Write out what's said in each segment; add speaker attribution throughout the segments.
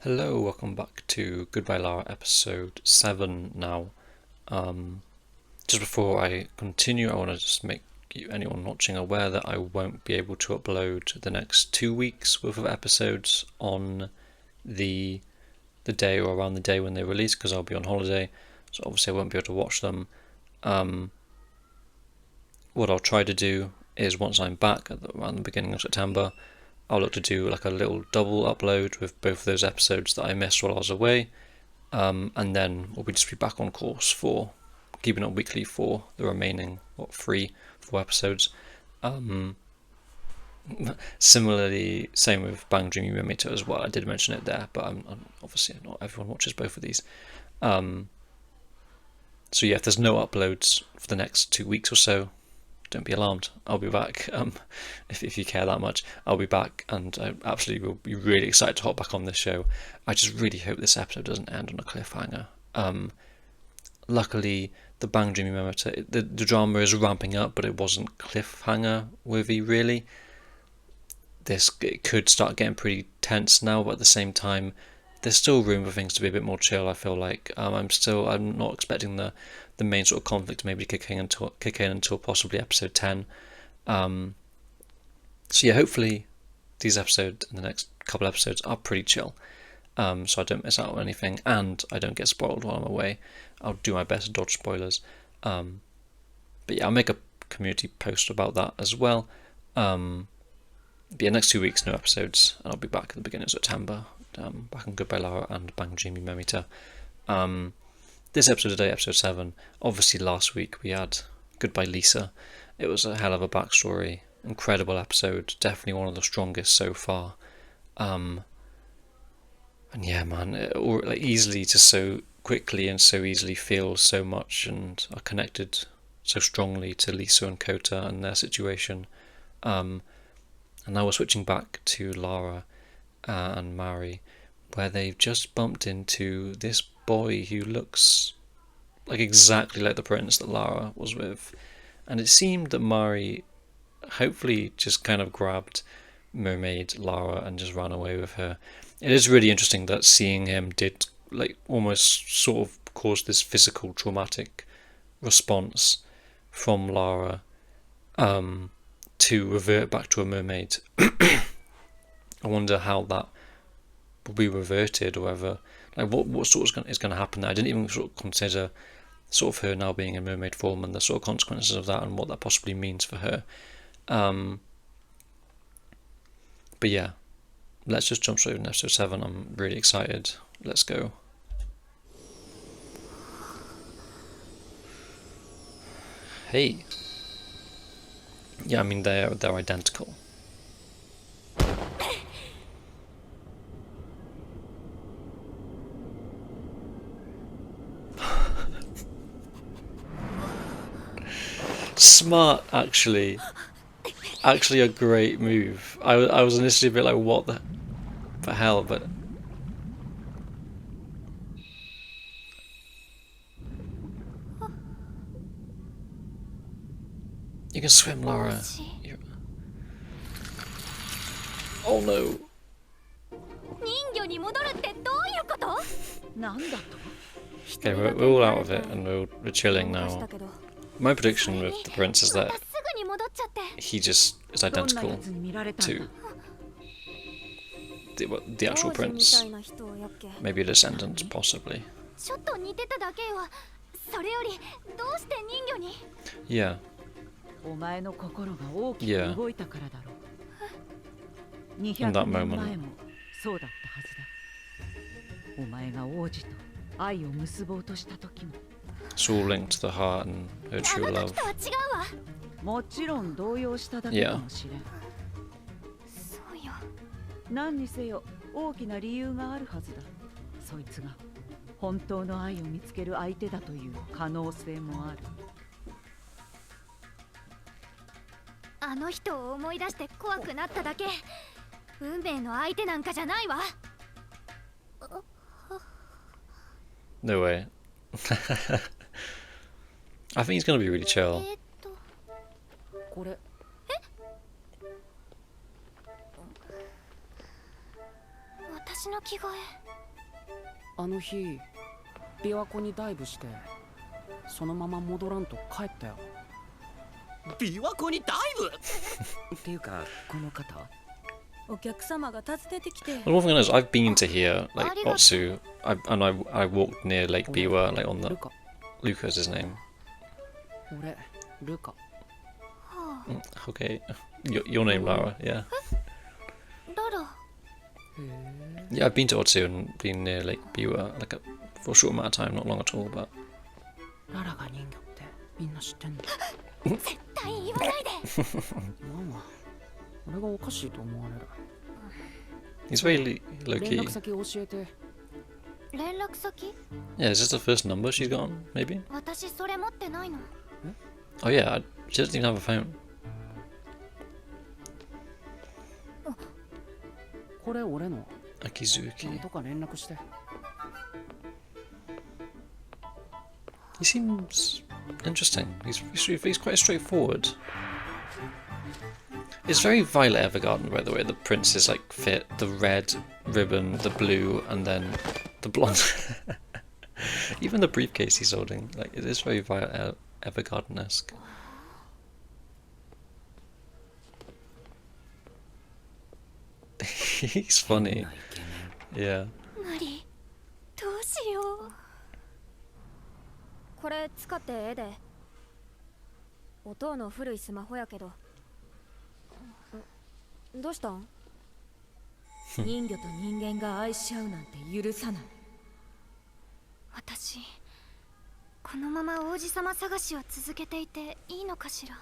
Speaker 1: Hello, welcome back to Goodbye Lara episode 7 now. Just before I continue, I want to just make anyone watching aware that I won't be able to upload the next 2 weeks worth of episodes on the day or around the day when they release, because I'll be on holiday, so obviously I won't be able to watch them. What I'll try to do is once I'm back around the beginning of September, I'll look to do like a little double upload with both of those episodes that I missed while I was away, and then we'll just be back on course for keeping up weekly for the remaining 4 episodes. Similarly, same with Bang Dreamy Mimito as well. I did mention it there, but I'm obviously not everyone watches both of these. So yeah, if there's no uploads for the next 2 weeks or so, don't be alarmed. I'll be back. If you care that much, I'll be back, and I absolutely will be really excited to hop back on this show. I just really hope this episode doesn't end on a cliffhanger. Luckily, the Bang Dreamy Mimito, the drama is ramping up, but it wasn't cliffhanger worthy really. It could start getting pretty tense now, but at the same time, there's still room for things to be a bit more chill. I feel like I'm not expecting the main sort of conflict to maybe kick in until possibly episode 10. So yeah, hopefully these episodes and the next couple episodes are pretty chill, so I don't miss out on anything and I don't get spoiled while I'm away. I'll do my best to dodge spoilers, but yeah, I'll make a community post about that as well. But yeah, next 2 weeks no episodes, and I'll be back at the beginning of September, back on Goodbye Lara and Bang Dreamy Mimito. This episode today, episode 7, obviously last week we had Goodbye Lisa. It was a hell of a backstory, incredible episode, definitely one of the strongest so far. And yeah, man, easily just so quickly and so easily feel so much and are connected so strongly to Lisa and Kota and their situation. And now we're switching back to Lara and Mari, where they've just bumped into this boy who looks like exactly like the prince that Lara was with. And it seemed that Mari hopefully just kind of grabbed mermaid Lara and just ran away with her. It is really interesting that seeing him did like almost sort of cause this physical traumatic response from Lara, to revert back to a mermaid. I wonder how that will be reverted, or whether like what sort of is going to happen there. I didn't even sort of consider sort of her now being in mermaid form and the sort of consequences of that and what that possibly means for her. But yeah, let's just jump straight into episode 7. I'm really excited. Let's go. Hey. Yeah, I mean they're identical. Smart, actually a great move. I was initially a bit like, what the hell, but you can swim, Lara. Oh no. Okay, we're all out of it and we're chilling now. My prediction with the prince is that he just is identical to the actual prince. Maybe a descendant, possibly. Yeah. Yeah. In that moment. It's all linked to the heart and her true love. Yeah.
Speaker 2: 何にせよ大きな理由があるはずだ。そいつが本当の愛を見つける相手だという可能性もある。あの人を思い出して怖くなっただけ。運命の相手なんかじゃないわ。
Speaker 1: No way. I think he's gonna be really chill.
Speaker 2: これ。私
Speaker 3: 私の着替え。
Speaker 4: あの日琵琶湖にダイブしてそのまま戻らんと帰ったよ。
Speaker 5: 琵琶湖にダイブっていうかこの方は
Speaker 6: お客様が訪ねてきて。
Speaker 1: Well, one thing I know is I've been to here, like Otsu, and I walked near Lake Biwa, like on the
Speaker 4: ルカ。
Speaker 1: Luca's his name.
Speaker 4: 俺ルカ。
Speaker 1: Okay, your name, Lara. Yeah,
Speaker 3: ララ。
Speaker 1: yeah. I've been to Otsu and been near Lake Biwa, like for a short amount of time, not long at all, but
Speaker 4: ララが人魚ってみんな知ってんの？
Speaker 3: 絶対言わないで。
Speaker 4: ママ、俺がおかしいと思われる。
Speaker 1: he's very low
Speaker 4: 連
Speaker 1: key.
Speaker 4: 絡先教えて。
Speaker 3: 連絡先？
Speaker 1: Yeah, is this the first number she's got on? Maybe.
Speaker 3: 私それ持ってないの。
Speaker 1: Oh yeah, she doesn't even have a phone.
Speaker 4: これ俺の。なん
Speaker 1: Akizuki.
Speaker 4: とか連絡して。
Speaker 1: He seems interesting. He's quite straightforward. It's very Violet Evergarden, by the way. The princes like fit the red ribbon, the blue, and then the blonde. Even the briefcase he's holding, like it is very Violet Evergarden-esque. He's funny. Yeah.
Speaker 3: 無理。どうしよう。
Speaker 6: これ使ってええで。音の古いスマホやけど。どうしたん？人魚と人間が愛し合うなんて許さない。
Speaker 3: 私このまま王子様探しを続けていていいのかしら。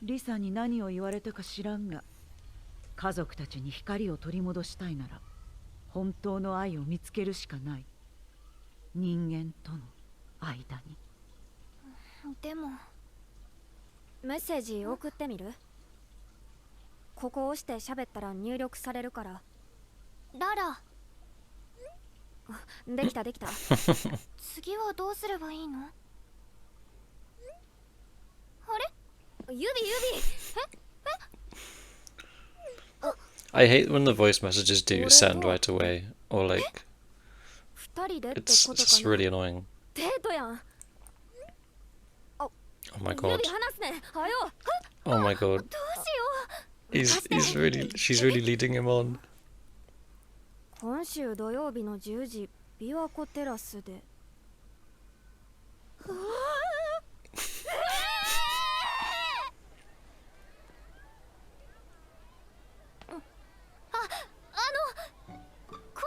Speaker 2: リサに何を言われたか知らんが、家族たちに光を取り戻したいなら本当の愛を見つけるしかない。人間との間に。
Speaker 3: でも
Speaker 6: メッセージ送ってみる？ここを押して喋ったら入力されるから。
Speaker 3: ララ、
Speaker 6: できたできた。
Speaker 3: 次はどうすればいいの？あれ？
Speaker 6: 指。
Speaker 1: I hate when the voice messages do send right away, or like
Speaker 6: 二人でって
Speaker 1: it's
Speaker 6: こと
Speaker 1: just
Speaker 6: かな。
Speaker 1: really annoying.
Speaker 6: デートやん。
Speaker 1: Oh my
Speaker 6: 指
Speaker 1: god.
Speaker 6: 離すね。はよ。
Speaker 1: Oh my god.
Speaker 3: どうしよ
Speaker 1: She's really leading him on.
Speaker 6: 今週土曜日の10時、琵琶湖テラスで。
Speaker 3: こ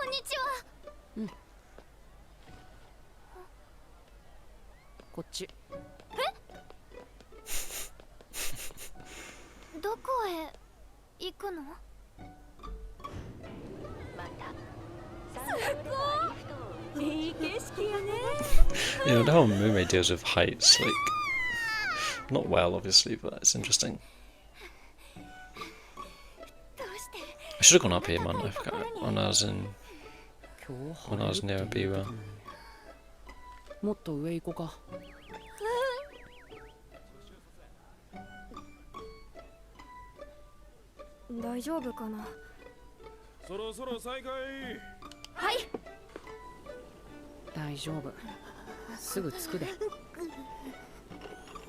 Speaker 3: んにちは。
Speaker 4: こっち。
Speaker 3: どこへ行くの？
Speaker 6: いい景色やね。
Speaker 1: You know, the whole mermaid deals with heights, like not well, obviously, but it's interesting.
Speaker 3: どうして？
Speaker 1: I should have gone up here, man. I forgot when I was in
Speaker 4: 今日
Speaker 1: when I was
Speaker 4: 晴れ
Speaker 1: near
Speaker 4: るって言って
Speaker 1: Biwa.
Speaker 4: たのにもっと上行こうか。
Speaker 6: 大丈夫かな。
Speaker 7: そろそろ再開。
Speaker 6: はい。
Speaker 4: 大丈夫。すぐ着くで。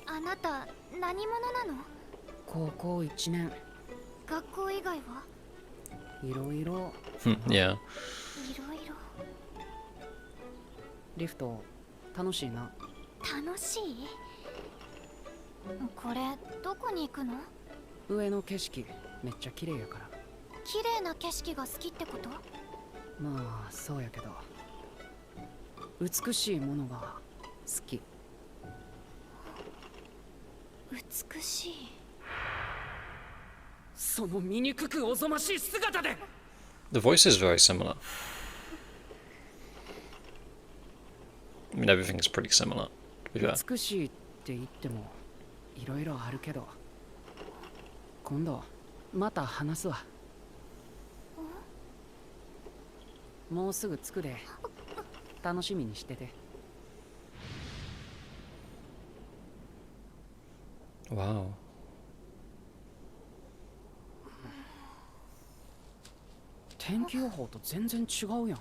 Speaker 3: あなた何者なの？
Speaker 4: 高校1年。
Speaker 3: 学校以外は？
Speaker 4: いろいろ。
Speaker 1: Yeah.
Speaker 3: いろいろ。
Speaker 4: リフト楽しいな。
Speaker 3: 楽しい？これどこに行くの？
Speaker 4: 上の景色めっちゃ綺麗やから。
Speaker 3: 綺麗な景色が好きってこと？
Speaker 4: まあそうやけど美しいものが好き。
Speaker 3: 美しい。
Speaker 4: その醜くおぞましい姿で。
Speaker 1: The voice is very similar. I mean, everything is pretty similar, to be fair.
Speaker 4: 美しいって言ってもいろいろあるけど、今度また話すわ。もうすぐ着くで。楽しみにしてて。
Speaker 1: Wow.
Speaker 4: て天気予報と全然違うやん。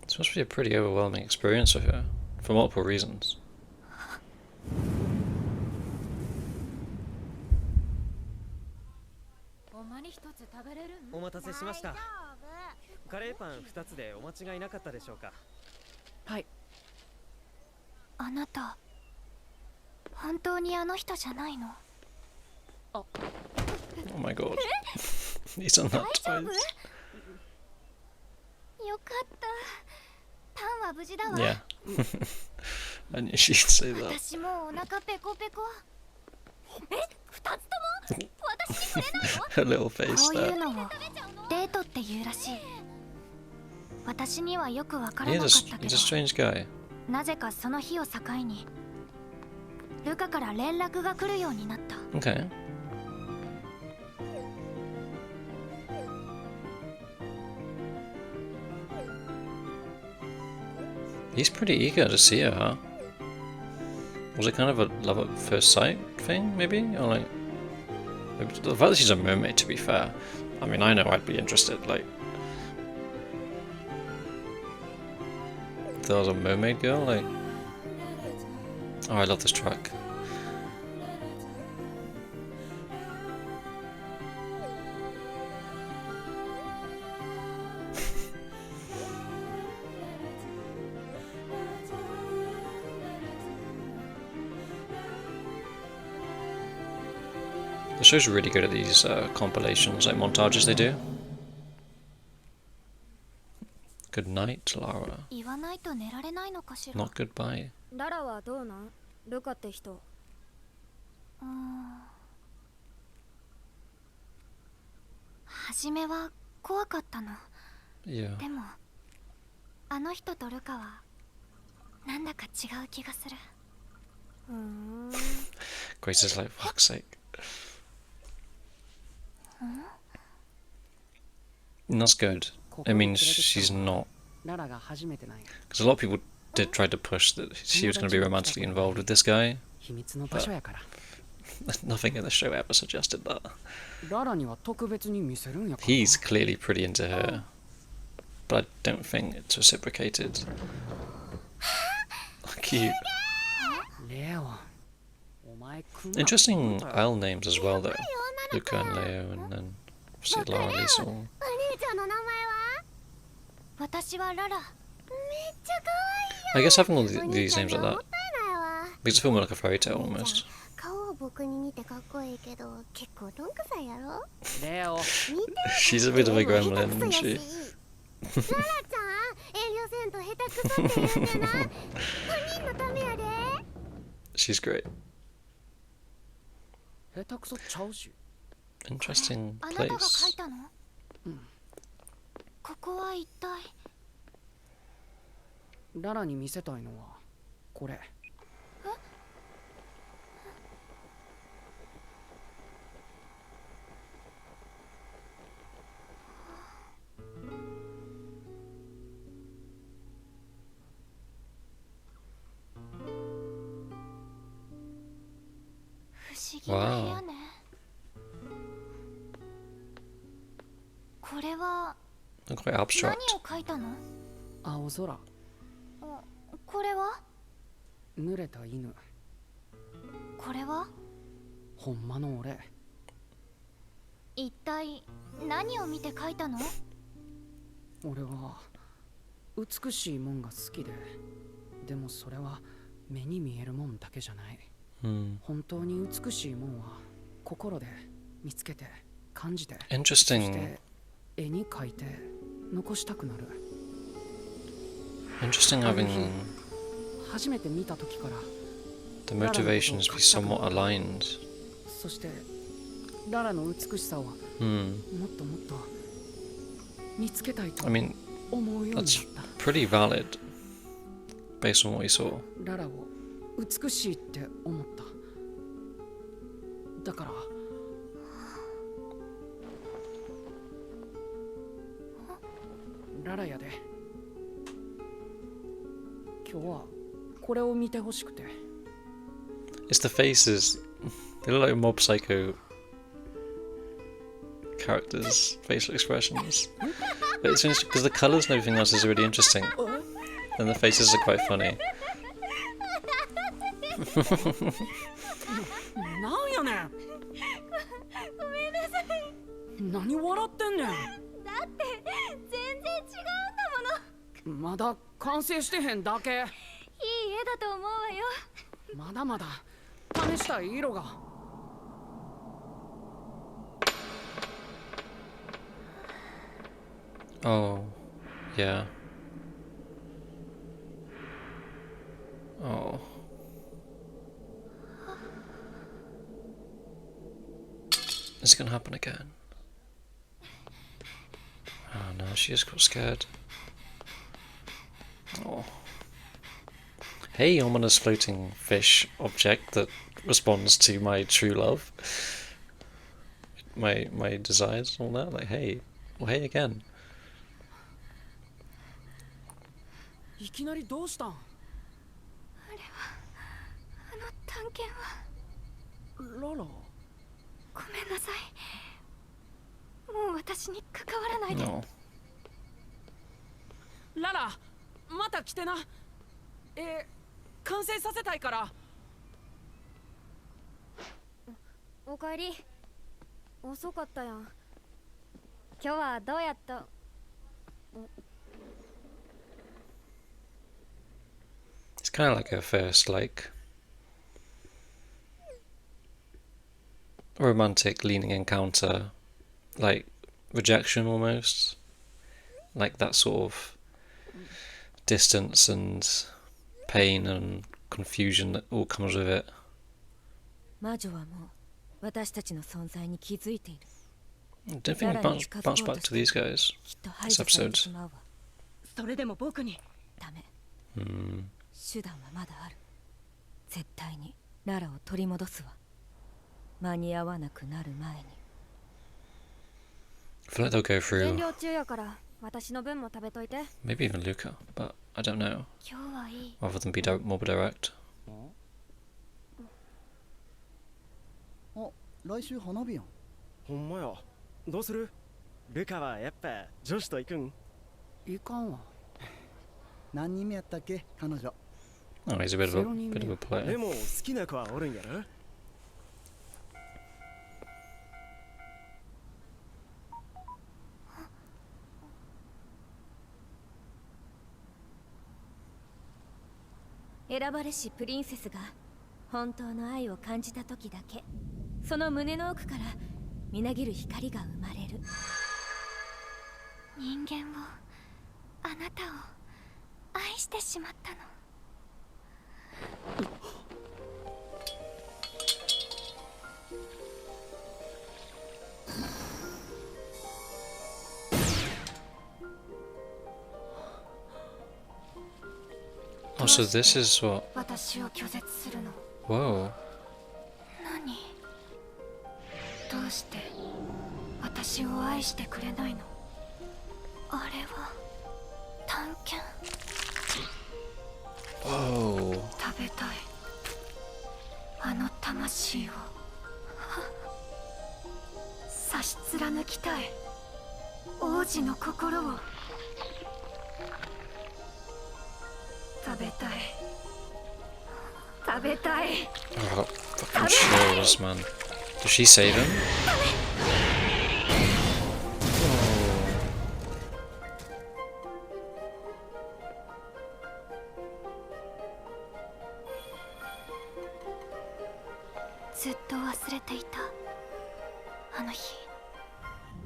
Speaker 1: This must be a pretty overwhelming experience for her, for multiple reasons.
Speaker 5: お待たせしました。カレーパン2つでお間違いなかったでしょうか。
Speaker 4: はい。
Speaker 3: あなた本当にあの人じゃないの？
Speaker 1: Oh my god. He's on that twice.
Speaker 3: よかった。パンは無事だわ。
Speaker 1: Yeah. I knew she'd say that.
Speaker 3: 私もうお腹ペコペコ。え、2つとも？私にくれないの？
Speaker 1: Her little face
Speaker 3: こういう
Speaker 1: there.
Speaker 3: のをデートって言うらしい。私にはよくわからな
Speaker 1: He's
Speaker 3: か
Speaker 1: a,
Speaker 3: ったけ
Speaker 1: he's
Speaker 3: ど、
Speaker 1: a strange guy.
Speaker 3: なぜかその日を境にルカから連絡が来るようになった。
Speaker 1: Okay. He's pretty eager to see her, huh? Was it kind of a love at first sight thing, maybe? Or like... The fact that she's a mermaid, to be fair. I mean, I know I'd be interested, like... If there was a mermaid girl, like... Oh, I love this track. The show's really good at these compilations, like montages they do. Good night, Lara.
Speaker 3: 言わないと寝られないのかしら。
Speaker 1: Not goodbye.
Speaker 6: ララはどうなん？ルカって人。
Speaker 3: 初めは怖かったの。
Speaker 1: Yeah.
Speaker 3: でもあの人とルカはなんだか違う気がする。
Speaker 1: Grace is like, fuck's sake. And that's good. It means she's not.
Speaker 4: ララが初めてなんや。
Speaker 1: Because a lot of people did try to push that she was going to be romantically involved with this guy.
Speaker 4: 秘密の場所やから。
Speaker 1: Nothing in the show ever suggested that.
Speaker 4: ララには特別に見せるんやから。
Speaker 1: He's clearly pretty into her. But I don't think it's reciprocated. Cute.
Speaker 4: レオン。お前くんな。
Speaker 1: Interesting Isle names as well, though. Luca and Leo, and then obviously Lara, Lisa.
Speaker 3: お姉ちゃんの名前は？私はララ。めっちゃ可愛いよ。
Speaker 1: I guess having all these names like that
Speaker 3: もったいないわ。
Speaker 1: makes it feel more like a fairy tale almost.
Speaker 3: 顔は僕に似てかっこいいけど結構どんくさいやろ。
Speaker 4: レオン。
Speaker 1: She's a bit of a gremlin, isn't she?
Speaker 3: ララちゃん、遠慮せんと下手くそって言うんじゃない。本人のためやで。
Speaker 1: She's great.
Speaker 4: 下手くそちゃうし。
Speaker 1: Interesting
Speaker 3: あなたが書い
Speaker 1: place.
Speaker 3: たの？ここは一体。
Speaker 4: ララに見せたいのはこれ。
Speaker 3: 不思議な部屋ね。これは
Speaker 1: They're quite
Speaker 3: 何
Speaker 1: abstract.
Speaker 3: を書いたの？
Speaker 4: 青空。
Speaker 3: これは？
Speaker 4: 濡れた犬。
Speaker 3: これは？
Speaker 4: ほんまの俺。
Speaker 3: 一体何を見て書いたの？
Speaker 4: 俺は美しいもんが好きで、でもそれは目に見えるもんだけじゃない。
Speaker 1: Hmm.
Speaker 4: 本当に美しいもんは心で見つけて感じて、そ
Speaker 1: Interesting.
Speaker 4: して絵に描いて残したくなる。
Speaker 1: Interesting having
Speaker 4: 初めて見た時から
Speaker 1: the motivations be somewhat aligned.
Speaker 4: そしてララの美しさをも
Speaker 1: Hmm.
Speaker 4: っともっと見つけたいと
Speaker 1: I mean,
Speaker 4: 思うようになっ
Speaker 1: that's
Speaker 4: た。
Speaker 1: pretty valid based on what you saw.
Speaker 4: ララを美しいって思った。だからララやで。今日はこれを見てほしくて。
Speaker 1: It's the faces. They look like Mob Psycho characters, facial expressions. But it's interesting because the colours and everything else is really interesting. And the faces are quite funny.
Speaker 4: なんやねん。
Speaker 3: ごめんなさい。
Speaker 4: 何笑ってんねん。
Speaker 3: だって全然違うんだもの。
Speaker 4: まだ完成してへんだけ。
Speaker 3: いい絵だと思うわよ。
Speaker 4: まだまだ試したい色が。
Speaker 1: Oh, yeah. Oh. Is it gonna happen again? Oh no, she just got scared. Oh. Hey, ominous floating fish object that responds to my true love. My desires, all that. Like, hey. Well, hey again.
Speaker 4: いきなりどうしたん。
Speaker 3: あの探検は
Speaker 4: ララ。
Speaker 3: ごめんなさい。もう私に関わらないで。
Speaker 1: No.
Speaker 4: ララ、また来てな。完成させたいから。
Speaker 6: おかえり。遅かったやん。今日はどうやった？
Speaker 1: It's kind of like a first, like, romantic leaning encounter, like rejection almost, like that sort of distance and pain and confusion that all comes with it.
Speaker 8: 魔女はもう私たちの存在に気づいている。
Speaker 1: I don't think we bounce back to these guys.
Speaker 8: きっと排除されてしまうわ。
Speaker 2: それでも僕に。
Speaker 8: ダメ。
Speaker 1: Hmm.
Speaker 8: 手段はまだある。絶対にララを取り戻すわ。間に合わなくなる前に。
Speaker 1: I feel like they'll go
Speaker 6: 減
Speaker 1: through
Speaker 6: 量中やから私の分も食べといて。
Speaker 1: maybe even Luca, but I don't know.
Speaker 3: 今日はいい。
Speaker 1: Rather than be more direct.
Speaker 9: あ、来週花火やん。
Speaker 5: ほんまや。どうする？ルカはやっぱ女子と行くん？
Speaker 4: いかんわ。
Speaker 9: 何人目やったっけ、彼女。
Speaker 1: Oh, he's a bit of a player.
Speaker 5: でも好きな子はおるんやろ？
Speaker 8: 選ばれしプリンセスが本当の愛を感じた時だけ、その胸の奥からみなぎる光が生まれる。
Speaker 3: 人間を、あなたを愛してしまったの。
Speaker 1: Oh, so this is what.
Speaker 3: 私を拒絶するの。
Speaker 1: Whoa.
Speaker 3: 何？どうして私を愛してくれないの？あれは探検。
Speaker 1: Whoa.
Speaker 3: 食べたい。あの魂を差し貫きたい。王子の心を食べたい。食べたい。
Speaker 1: I got fucking chills, man. Does she save him? Oh.
Speaker 3: ずっと忘れていた。あの日、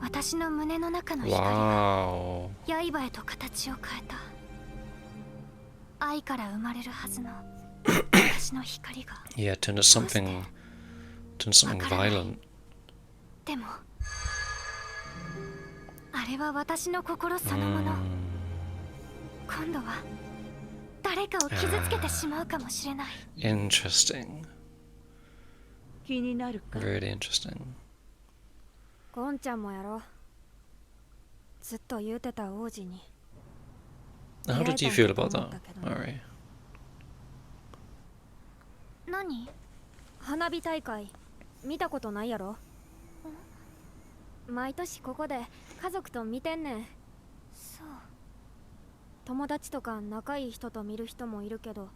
Speaker 3: 私の胸の中の光が
Speaker 1: Wow.
Speaker 3: 刃へと形を変えた。愛から生まれるはずの私の光が。
Speaker 1: Yeah, turned to something violent.
Speaker 3: でもあれは私の心そのもの。今度は誰かを傷つけてしまうかもしれない。
Speaker 1: Interesting.
Speaker 2: 気になるか。
Speaker 1: Really interesting.
Speaker 6: ゴンちゃんもやろ。ずっと言うてた王子に。
Speaker 1: How did you feel about that, Mary?
Speaker 3: 何？
Speaker 6: 花火大会見たことないやろ。毎年ここで家族と見てんねん。
Speaker 3: そう。
Speaker 6: 友達とか仲いい人と見る人もいるけど、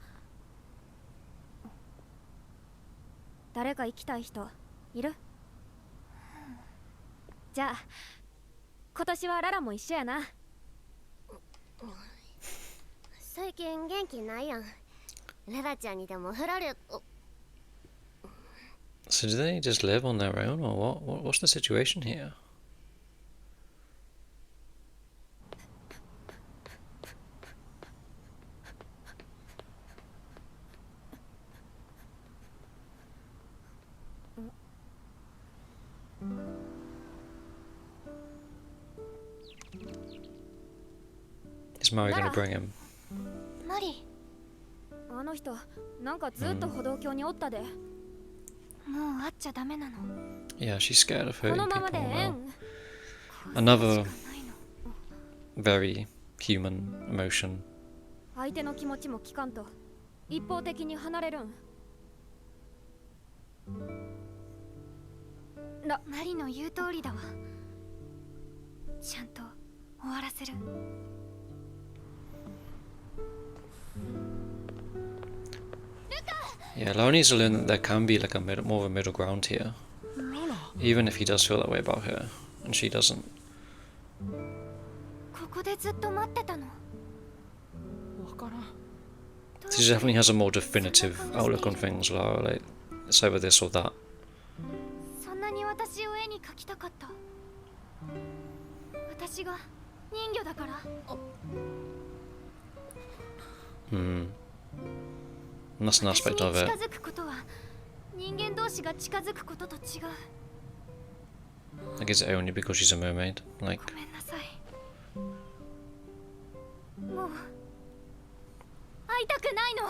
Speaker 6: 誰か行きたい人いる？じゃあ今年はララも一緒やな。
Speaker 10: 最近元気ないやん。ララちゃんにでも振られ。
Speaker 1: So do they just live on their own, or what's the situation here? Is Mari gonna bring him?
Speaker 3: マリ。
Speaker 6: あの人なんかずっと歩道橋におったで。
Speaker 3: もう会っちゃダメなの。
Speaker 1: Yeah, she's scared of
Speaker 6: こ
Speaker 1: hurting
Speaker 6: のまま
Speaker 1: people
Speaker 6: でええ
Speaker 1: now.
Speaker 6: ん。
Speaker 1: Another very human emotion.
Speaker 6: 相手の気持ちも聞かんと一方的に離れるん。
Speaker 3: マリの言う通りだわ。ちゃんと終わらせる。
Speaker 1: Yeah, Lara needs to learn that there can be like more of a middle ground here. Even if he does feel that way about her, and she doesn't.
Speaker 3: ここでずっと待ってたの。
Speaker 4: わからん。
Speaker 1: She definitely has a more definitive outlook on things, Lara. Like, it's either this or that.
Speaker 3: そんなに私を絵に描きたかった。私が人魚だから。
Speaker 1: Hmm. And that's an
Speaker 3: 私
Speaker 1: aspect
Speaker 3: に
Speaker 1: of
Speaker 3: 近
Speaker 1: it.
Speaker 3: づくことは人間同士が近づくことと違う。
Speaker 1: Like, is it only because she's a mermaid? Like,
Speaker 3: ごめんなさい。もう会いたくないの。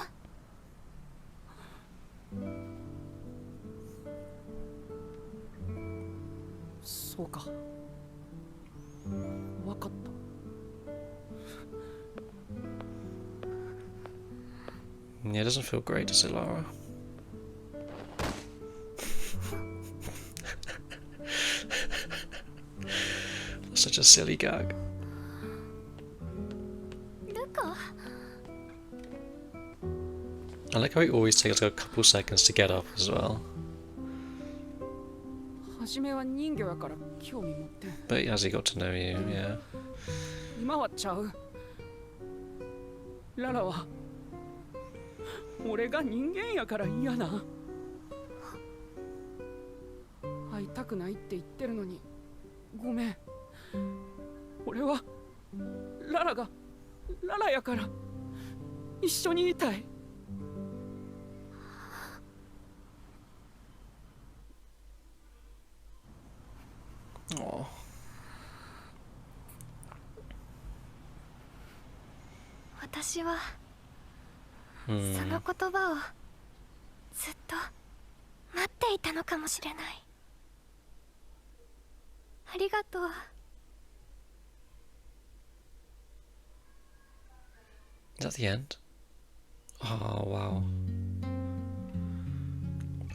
Speaker 4: そうか。わかった。
Speaker 1: yeah, it doesn't feel great, does it, Lara? Such a silly gag.
Speaker 3: ルカ？
Speaker 1: I like how he always takes like a couple seconds to get up as well.
Speaker 4: 初めは人魚やから興味持ってん。
Speaker 1: But as he got to know you, yeah.
Speaker 4: 今はちゃう。ララは俺が人間やから嫌な。会いたくないって言ってるのにごめん。俺はララがララやから一緒にいたい。
Speaker 1: Aw.
Speaker 3: 私は
Speaker 1: Hmm.
Speaker 3: その言葉をずっと待っていたのかもしれない。ありがとう。
Speaker 1: Is that the end? Oh, wow.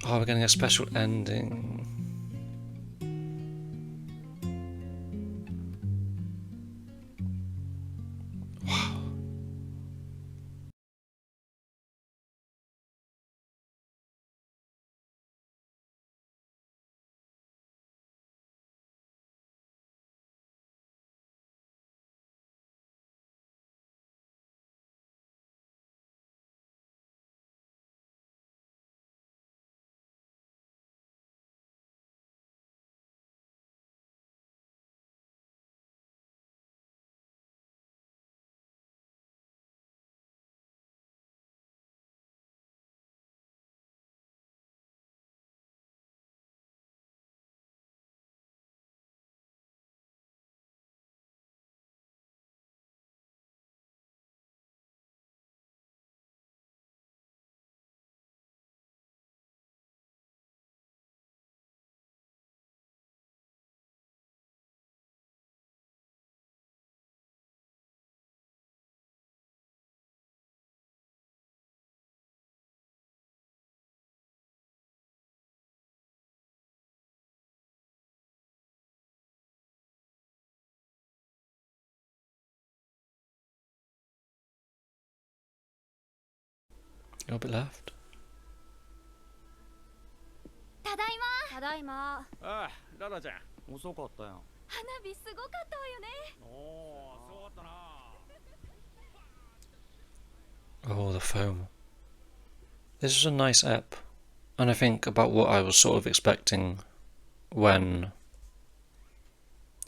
Speaker 1: Oh, we're getting a special ending. Got a bit left.
Speaker 3: ただいま。
Speaker 6: ただいま。
Speaker 7: ああ、ララちゃん、遅かったよ。
Speaker 3: 花火すごかったわよね。
Speaker 7: おお、すごかったな。
Speaker 1: Oh, the foam. This is a nice ep, and I think about what I was sort of expecting when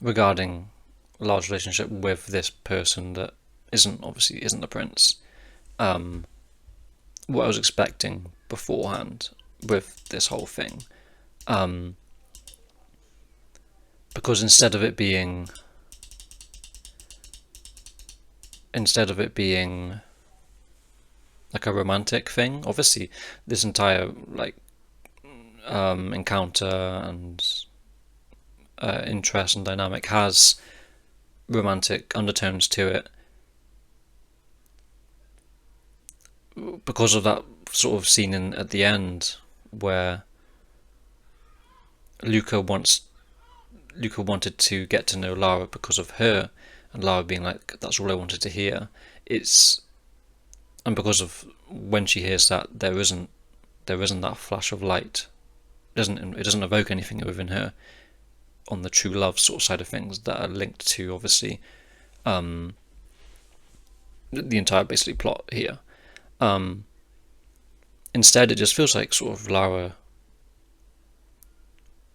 Speaker 1: regarding Lara's relationship with this person that obviously isn't the prince. What I was expecting beforehand with this whole thing. Because instead of it being like a romantic thing, obviously this entire like encounter and interest and dynamic has romantic undertones to it because of that sort of scene at the end where Luca wanted to get to know Lara because of her, and Lara being like, that's all I wanted to hear. And because of when she hears that, there isn't that flash of light. It doesn't evoke anything within her on the true love sort of side of things that are linked to obviously the entire basically plot here. Instead, it just feels like sort of Lara,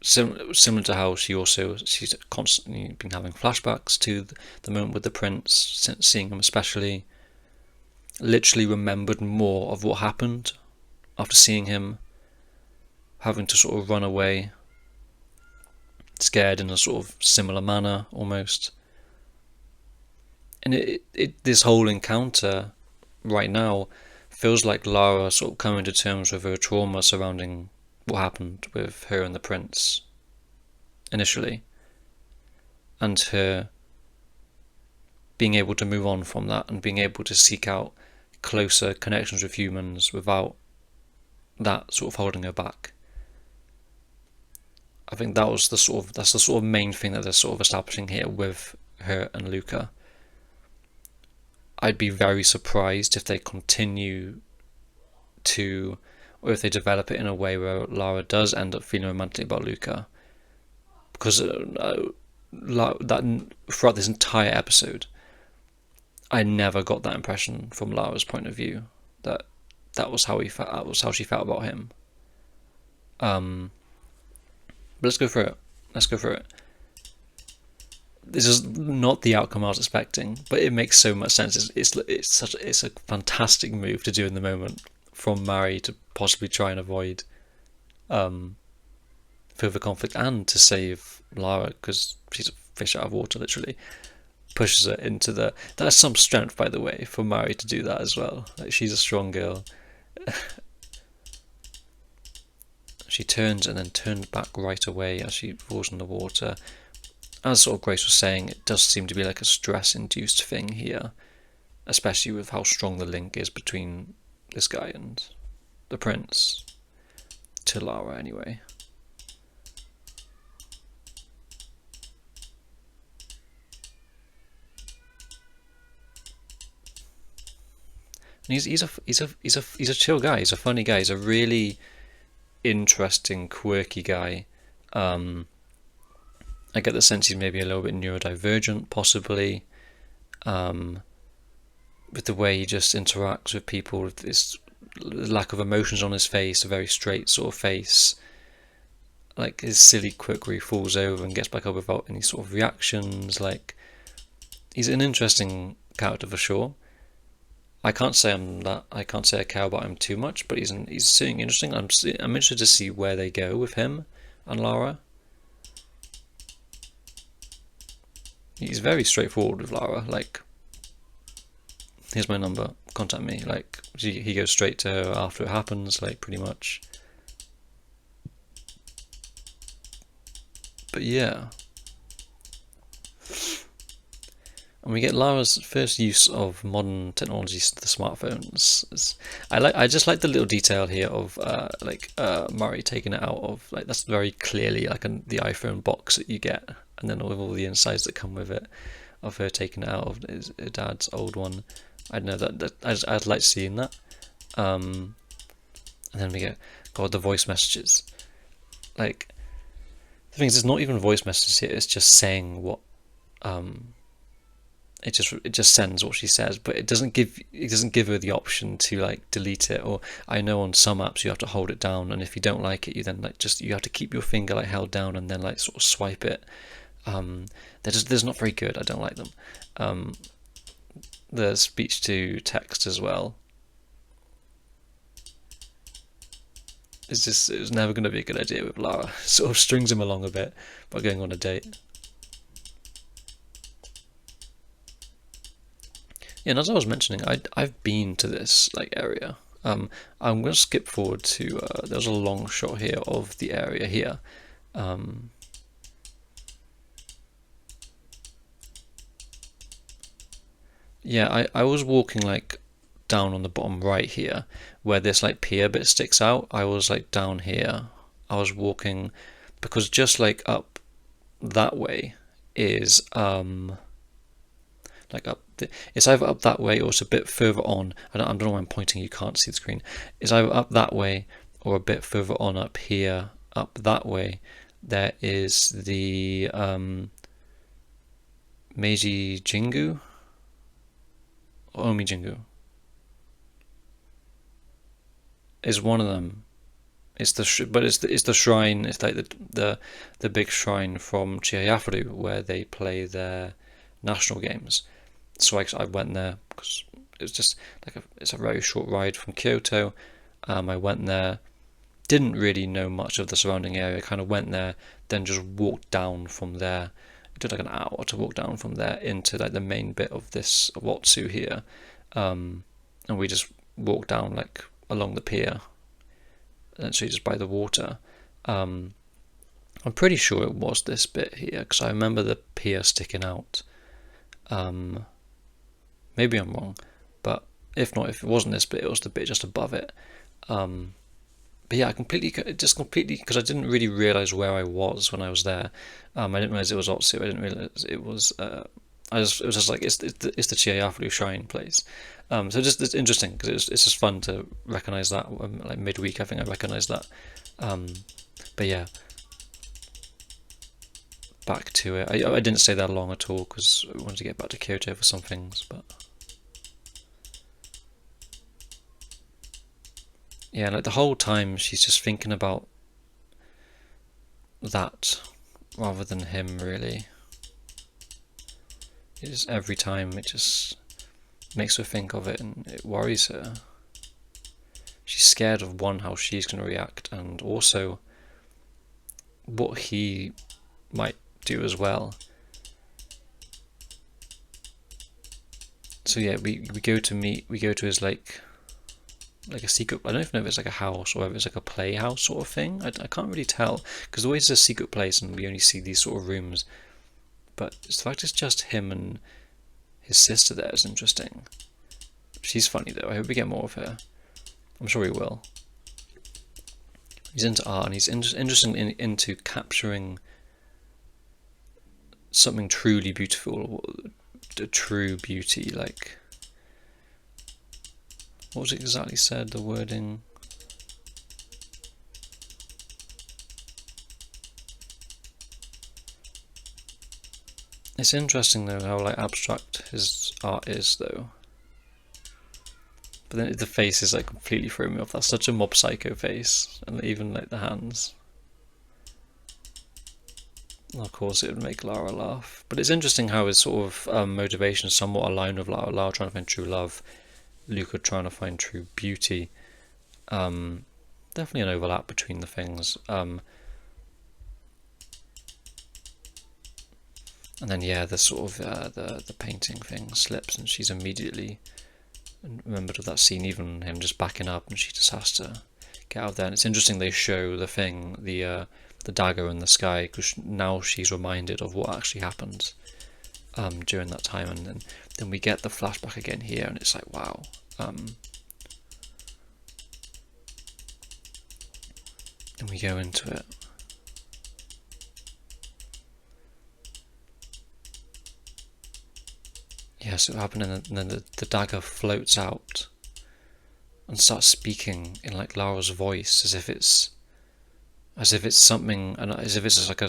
Speaker 1: similar to how she's constantly been having flashbacks to the moment with the prince, seeing him especially, literally remembered more of what happened after seeing him, having to sort of run away, scared in a sort of similar manner almost. And this whole encounter right now feels like Lara sort of coming to terms with her trauma surrounding what happened with her and the prince initially, and her being able to move on from that and being able to seek out closer connections with humans without that sort of holding her back. I think that's the sort of main thing that they're sort of establishing here with her and Luca. I'd be very surprised if they continue to, or if they develop it in a way where Lara does end up feeling romantic about Luca, because that throughout this entire episode, I never got that impression from Lara's point of view that was how he felt. That was how she felt about him. But let's go through it. This is not the outcome I was expecting, but it makes so much sense. It's a fantastic move to do in the moment from Mari to possibly try and avoid further conflict and to save Lara because she's a fish out of water, literally. Pushes her into the... That's some strength, by the way, for Mari to do that as well. Like, she's a strong girl. She turns and then turns back right away as she falls in the water. As sort of Grace was saying, it does seem to be like a stress-induced thing here, especially with how strong the link is between this guy and the prince, to Lara anyway. And he's a chill guy. He's a funny guy. He's a really interesting, quirky guy. I get the sense he's maybe a little bit neurodivergent, possibly, with the way he just interacts with people, with this lack of emotions on his face, a very straight sort of face. Like his silly quirk where he falls over and gets back up without any sort of reactions. Like, he's an interesting character for sure. I can't say I care about him too much, but he's certainly interesting. I'm interested to see where they go with him and Lara. He's very straightforward with Lara. Like, here's my number, contact me. Like, he goes straight to her after it happens, like, pretty much. But yeah. And we get Lara's first use of modern technologies, the smartphones. I just like the little detail here of Murray taking it out of, like, that's very clearly like the iPhone box that you get, and then with all the insides that come with it, of her taking it out of her dad's old one. I don't know, I'd like seeing that. And then we get, God, the voice messages. Like, the thing is, it's not even voice messages here, it's just saying what, it just sends what she says, but it doesn't give her the option to like delete it. Or I know on some apps you have to hold it down, and if you don't like it, you then like you have to keep your finger like held down and then like sort of swipe it. They're not very good. I don't like them. The speech to text as well. It was never going to be a good idea with Lara. Sort of strings him along a bit by going on a date. Yeah, and as I was mentioning, I've been to this like area. I'm going to skip forward to there's a long shot here of the area here. Yeah, I was walking like down on the bottom right here, where this like pier bit sticks out. I was like down here. I was walking because just like up that way is like up. It's either up that way or it's a bit further on. I don't know why I'm pointing. You can't see the screen. It's either up that way or a bit further on up here. Up that way, there is the Meiji Jingu. Omi Jingu is one of them. It's the shrine. It's like the big shrine from Chiayafuru where they play their national games. So I went there because it was just like it's a very short ride from Kyoto. I went there, didn't really know much of the surrounding area. Kind of went there, then just walked down from there. It took like an hour to walk down from there into like the main bit of this Watsu here, and we just walked down like along the pier, essentially just by the water. I'm pretty sure it was this bit here because I remember the pier sticking out. Maybe I'm wrong, but if not, if it wasn't this bit, it was the bit just above it. But yeah, completely because I didn't really realize where I was when I was there. I didn't realize it was Otsu. I didn't realize it was. It was just like it's the Chiayafuru shrine place. So it's interesting because it's just fun to recognize that. Like midweek, I think I recognized that. But yeah, back to it. I didn't stay there long at all because I wanted to get back to Kyoto for some things, but. Yeah, like the whole time she's just thinking about that rather than him, really. It just, every time it just makes her think of it and it worries her. She's scared of one, how she's going to react, and also what he might do as well. So yeah, we go to his like a secret. I don't even know if it's like a house or if it's like a playhouse sort of thing. I can't really tell because the way it's a secret place and we only see these sort of rooms. But the fact it's just him and his sister there is interesting. She's funny though. I hope we get more of her. I'm sure we will. He's into art and he's interested into capturing something truly beautiful, the true beauty, like. What was it exactly said, the wording? It's interesting though how like abstract his art is though. But then the face is like completely throwing me off. That's such a Mob Psycho face. And even like the hands. And of course it would make Lara laugh. But it's interesting how his sort of motivation is somewhat aligned with Lara. Lara trying to find true love. Luca trying to find true beauty. Definitely an overlap between the things. And then yeah, the sort of the painting thing slips, and she's immediately remembered of that scene. Even him just backing up, and she just has to get out of there. And it's interesting they show the thing, the dagger in the sky, because now she's reminded of what actually happened during that time, and then we get the flashback again here, and it's like wow. And we go into it. Yeah, so it happened, and then the dagger floats out and starts speaking in like Lara's voice, as if it's something, and as if it's like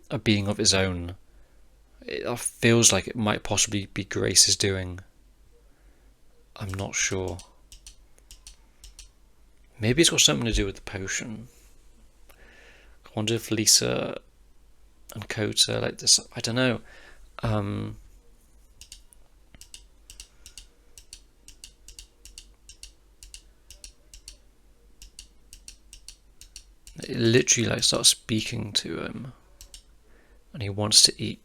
Speaker 1: a being of his own. It feels like it might possibly be Grace's doing. I'm not sure. Maybe it's got something to do with the potion. I wonder if Lisa and Kota like this. I don't know. It literally like starts speaking to him, and he wants to eat.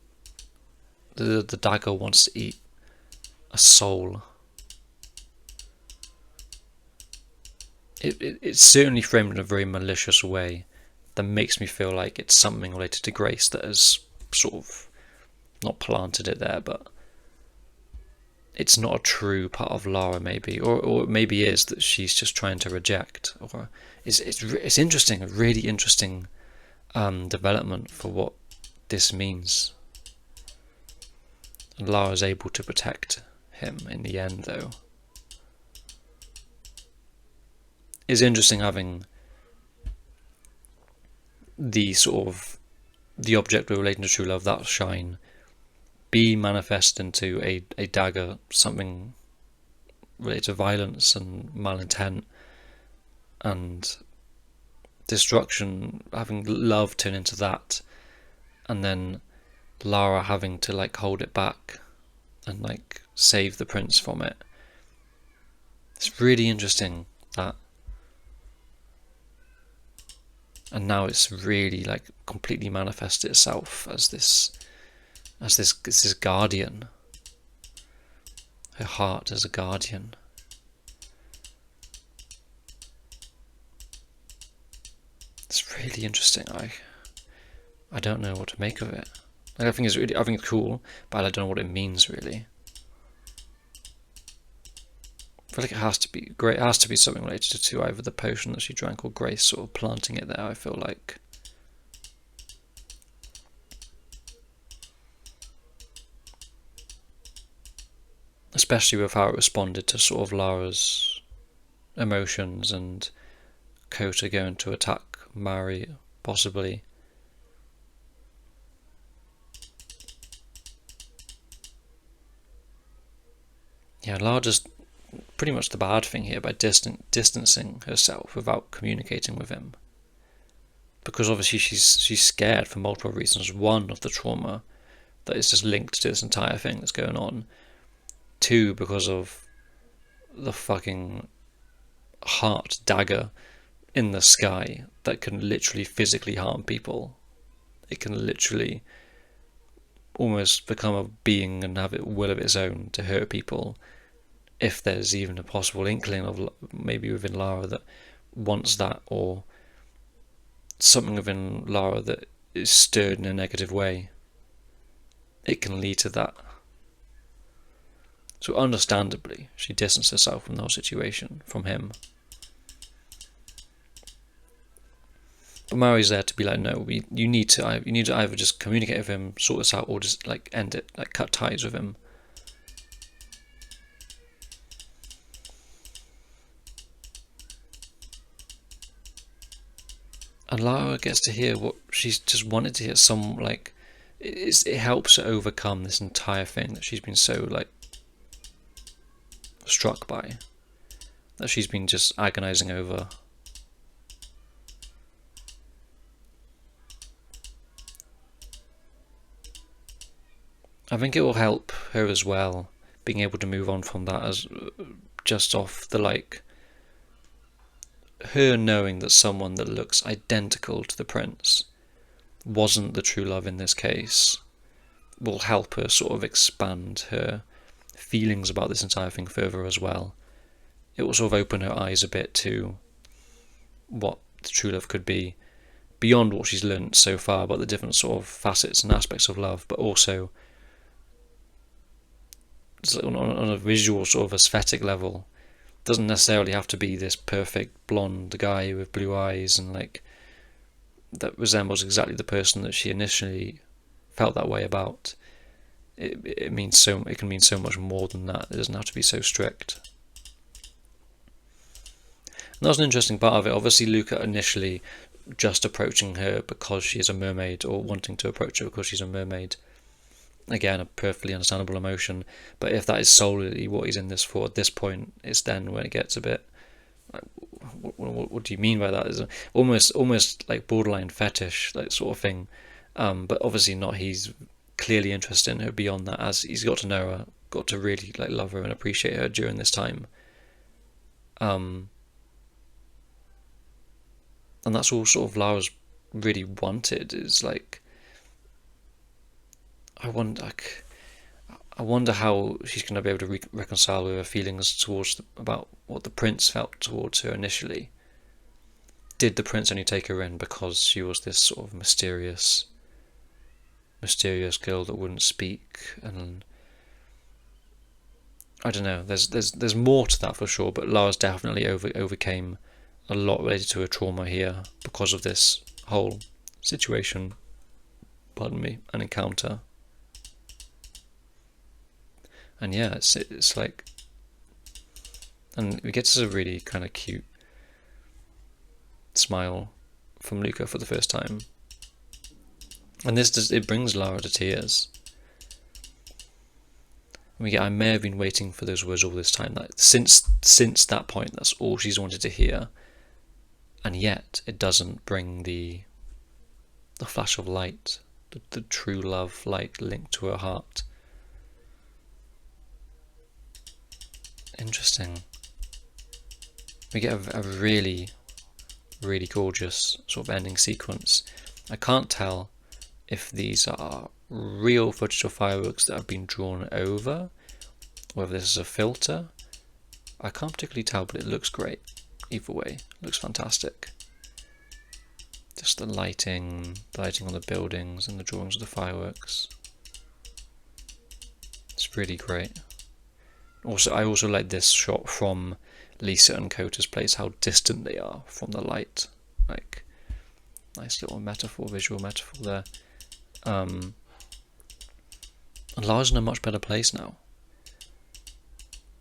Speaker 1: The dagger wants to eat a soul. It's certainly framed in a very malicious way that makes me feel like it's something related to Grace that has sort of not planted it there, but it's not a true part of Lara, maybe, or maybe is that she's just trying to reject. Or it's interesting, a really interesting development for what this means. And Lara's able to protect him in the end, though. It's interesting having the sort of the object we're relating to true love, that shine, be manifest into a dagger, something related to violence and malintent and destruction, having love turn into that, and then Lara having to like hold it back and like save the prince from it. It's really interesting, that. And now it's really like completely manifested itself as this guardian. Her heart as a guardian. It's really interesting. I don't know what to make of it. I think it's cool, but I don't know what it means really. I feel like it has to be great. It has to be something related to either the potion that she drank or Grace sort of planting it there. I feel like. Especially with how it responded to sort of Lara's emotions and Kota going to attack Mari, possibly. Yeah, Lara just pretty much the bad thing here by distancing herself without communicating with him, because obviously she's scared for multiple reasons. One, of the trauma that is just linked to this entire thing that's going on. Two, because of the fucking heart dagger in the sky that can literally physically harm people. It can literally almost become a being and have a will of its own to hurt people, if there's even a possible inkling of maybe within Lara that wants that, or something within Lara that is stirred in a negative way. It can lead to that. So understandably, she distanced herself from the whole situation, from him. But Mari's there to be like, no, you need to either just communicate with him, sort this out, or just like end it, like cut ties with him. And Lara gets to hear what she's just wanted to hear. Some like it helps her overcome this entire thing that she's been so like struck by, that she's been just agonizing over. I think it will help her as well, being able to move on from that, as just off the like her knowing that someone that looks identical to the prince wasn't the true love in this case will help her sort of expand her feelings about this entire thing further as well. It will sort of open her eyes a bit to what the true love could be, beyond what she's learnt so far about the different sort of facets and aspects of love, but also on a visual sort of aesthetic level. Doesn't necessarily have to be this perfect blonde guy with blue eyes and like that resembles exactly the person that she initially felt that way about. It can mean so much more than that. It doesn't have to be so strict. that was an interesting part of it. Obviously, Luca initially just approaching her because she is a mermaid, or wanting to approach her because she's a mermaid. Again, a perfectly understandable emotion. But if that is solely what he's in this for at this point, it's then when it gets a bit. Like, what do you mean by that? Is almost like borderline fetish, like sort of thing. But obviously not. He's clearly interested in her beyond that, as he's got to know her, got to really like love her and appreciate her during this time. And that's all sort of Lara's really wanted, is like, I wonder how she's going to be able to reconcile with her feelings towards about what the prince felt towards her initially. Did the prince only take her in because she was this sort of mysterious girl that wouldn't speak? And I don't know. There's more to that for sure, but Lara's definitely overcame a lot related to her trauma here because of this whole situation. Pardon me, an encounter. And yeah, it's like, and we get a really kind of cute smile from Luca for the first time, and it brings Lara to tears. I may have been waiting for those words all this time. Like since that point, that's all she's wanted to hear, and yet it doesn't bring the flash of light, the true love light linked to her heart. Interesting. We get a really, really gorgeous sort of ending sequence. I can't tell if these are real footage of fireworks that have been drawn over, or if this is a filter. I can't particularly tell, but it looks great. Either way, it looks fantastic. Just the lighting on the buildings and the drawings of the fireworks. It's really great. I also like this shot from Lisa and Kota's place, how distant they are from the light. Like, nice little visual metaphor there. And Lara's in a much better place now.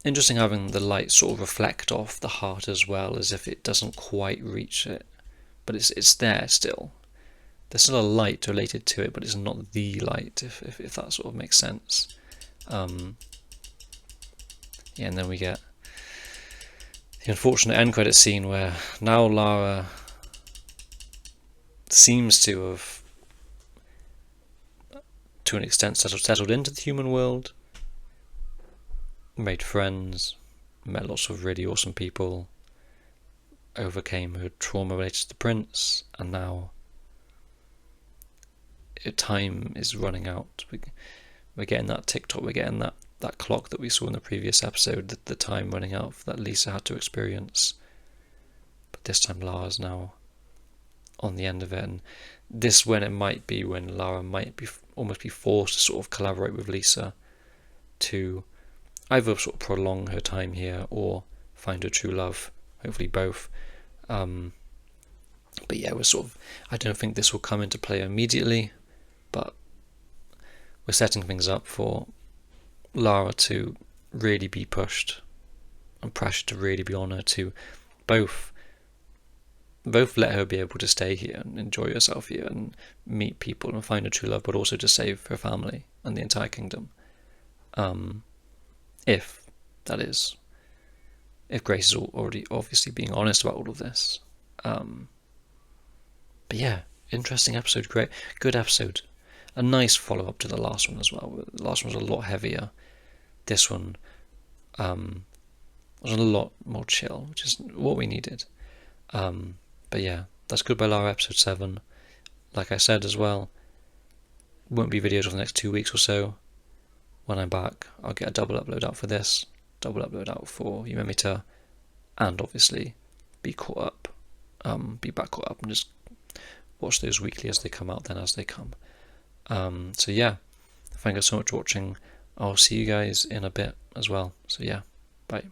Speaker 1: Interesting having the light sort of reflect off the heart as well, as if it doesn't quite reach it. But it's there still. There's still a light related to it, but it's not the light, if that sort of makes sense. Yeah, and then we get the unfortunate end credit scene where now Lara seems to have, to an extent, settled into the human world, made friends, met lots of really awesome people, overcame her trauma related to the prince, and now her time is running out. We're getting that TikTok, we're getting that clock that we saw in the previous episode, the time running out that Lisa had to experience. But this time Lara's now on the end of it, and this when Lara might almost be forced to sort of collaborate with Lisa to either sort of prolong her time here or find her true love, hopefully both. But yeah, I don't think this will come into play immediately, but we're setting things up for Lara to really be pushed and pressure to really be on her to both let her be able to stay here and enjoy herself here and meet people and find her true love, but also to save her family and the entire kingdom. If Grace is already obviously being honest about all of this. But yeah, interesting episode, good episode. A nice follow-up to the last one as well. The last one was a lot heavier. This one was a lot more chill, which is what we needed. But yeah, that's Goodbye Lara episode 7. Like I said as well, won't be videos for the next 2 weeks or so. When I'm back, I'll get a double upload out for this, double upload out for Yumemita, and obviously be back caught up and just watch those weekly as they come out then as they come. So yeah, thank you so much for watching. I'll see you guys in a bit as well. So yeah, bye.